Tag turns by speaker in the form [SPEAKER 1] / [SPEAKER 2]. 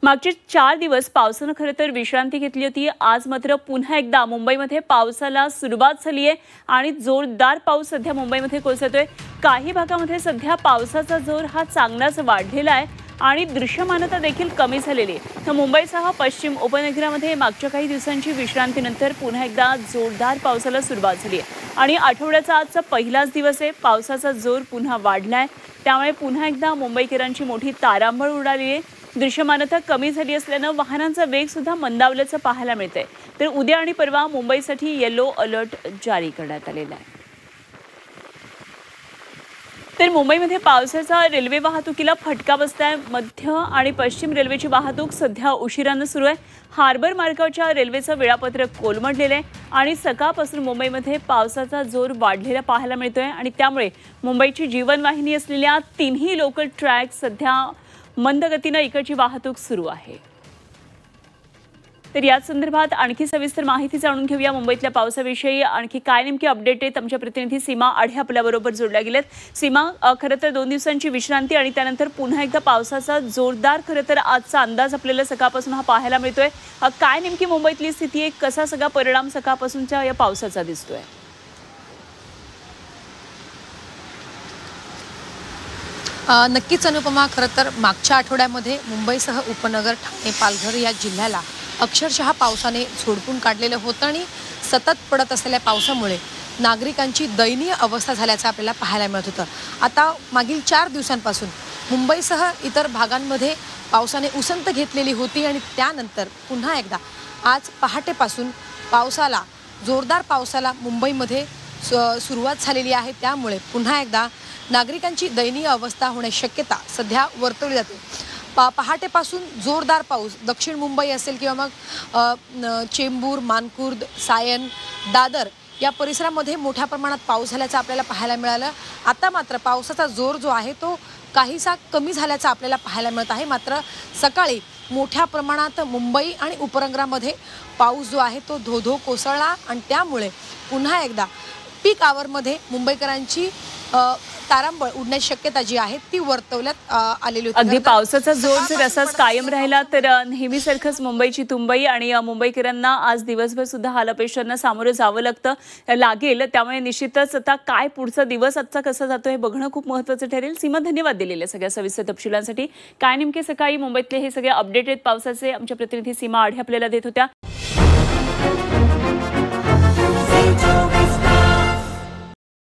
[SPEAKER 1] मागचे 4 दिवस पावसानं खरं तर विश्रांती घेतली होती। आज मात्र पुन्हा एकदा मुंबईमध्ये पावसाला सुरुवात झाली आहे आणि जोरदार पाऊस सध्या मुंबईमध्ये कोसळतोय। काही भागामध्ये सध्या पावसाचा जोर हा चांगलाच वाढलेला आहे आणि दृश्यमानता देखील कमी झालेली आहे। तर मुंबईसह पश्चिम उपनगरामध्ये मागच्या काही दिवसांची विश्रांतीनंतर पुन्हा एकदा जोरदार पावसाला सुरुवात झाली आहे आणि आठवड्याचा आजचा पहिलाच दिवस आहे। पावसाचा जोर पुन्हा वाढलाय, त्यामुळे पुन्हा एकदा मुंबईकरांची मोठी तारांबळ उडाली आहे। दृश्यमानता कमी झाली असल्यानं वाहनांचा वेग सुद्धा मंदावल्याचं पाहायला मिळतंय। तर उद्या आणि परवा मुंबईसाठी येलो अलर्ट जारी करण्यात आलेला आहे। तर मुंबईमध्ये पावसाचा रेल्वे वाहतुकीला फटका बसलाय। मध्य आणि पश्चिम रेल्वेची वाहतूक सध्या उशिरानं सुरू आहे। हार्बर मार्गावरच्या रेल्वेचं वेळापत्रक कोलमडलेलं आहे आणि सकाळपासून मुंबईमध्ये पावसाचा जोर वाढलेला पाहायला मिळतोय आणि त्यामुळे मुंबईची जीवनवाहिनी असलेल्या तिन्ही लोकल ट्रॅक सध्या मंद गतीनं इकडची वाहतूक सुरू आहे। तर या संदर्भात आणखी सविस्तर माहिती जाणून घेऊया। मुंबईतल्या पावसाविषयी आणखी काय नेमकी अपडेट आहेत, आमच्या प्रतिनिधी सीमा आढे आपल्याबरोबर जोडल्या गेलेत। सीमा, खरं तर 2 दिवसांची विश्रांती आणि त्यानंतर पुन्हा एकदा पावसाचा जोरदार खरं तर आजचा अंदाज आपल्याला सकाळपासून हा पाहायला मिळतोय। काय नेमकी मुंबईतली स्थिती आहे, कसा सगळा परिणाम सकाळपासूनच्या या पावसाचा दिसतोय?
[SPEAKER 2] नक्कीच अनुपमा, खरं तर मागच्या आठवड्यामध्ये मुंबईसह उपनगर, ठाणे, पालघर या जिल्ह्याला अक्षरशः पावसाने झोडपून काढलेलं होतं आणि सतत पडत असलेल्या पावसामुळे नागरिकांची दयनीय अवस्था झाल्याचं आपल्याला पाहायला मिळत होतं। आता मागील 4 दिवसांपासून मुंबईसह इतर भागांमध्ये पावसाने उसंत घेतलेली होती आणि त्यानंतर पुन्हा एकदा आज पहाटेपासून जोरदार पावसाला मुंबईमध्ये सुरुवात झालेली आहे। त्यामुळे पुन्हा एकदा नागरिकांची दयनीय अवस्था होण्याची शक्यता सध्या वर्तवली जाते। पहाटेपासून जोरदार पाऊस दक्षिण मुंबई असेल किंवा मग चेंबूर, मानखुर्द, सायन, दादर या परिसरामध्ये मोठ्या प्रमाणात पाऊस झाल्याचं आपल्याला पाहायला मिळालं। आता मात्र पावसाचा जोर जो आहे तो काहीसा कमी झाल्याचं आपल्याला पाहायला मिळत आहे। मात्र सकाळी मोठ्या प्रमाणात मुंबई आणि उपनगरामध्ये पाऊस जो आहे तो धो-धो कोसळला आणि त्यामुळे पुन्हा एकदा पीक आवरमध्ये मुंबईकरांची तारांबळ उडण्याची शक्यता जी आहे ती वर्तवण्यात आलेली होती।
[SPEAKER 1] अगदी पावसाचा जोर जर असाच कायम राहिला तर नेहमीसारखंच मुंबईची तुंबई आणि मुंबईकरांना आज दिवसभर सुद्धा हालअपेष्टांना सामोरं जावं लागेल। त्यामुळे निश्चितच आता काय पुढचा दिवस आजचा कसा जातो हे बघणं खूप महत्त्वाचं ठरेल। सीमा, धन्यवाद दिलेल्या सगळ्या सविस्तर तपशिलांसाठी। काय नेमके सकाळी मुंबईतले हे सगळे अपडेट आहेत पावसाचे, आमच्या प्रतिनिधी सीमा आढे आपल्याला देत होत्या।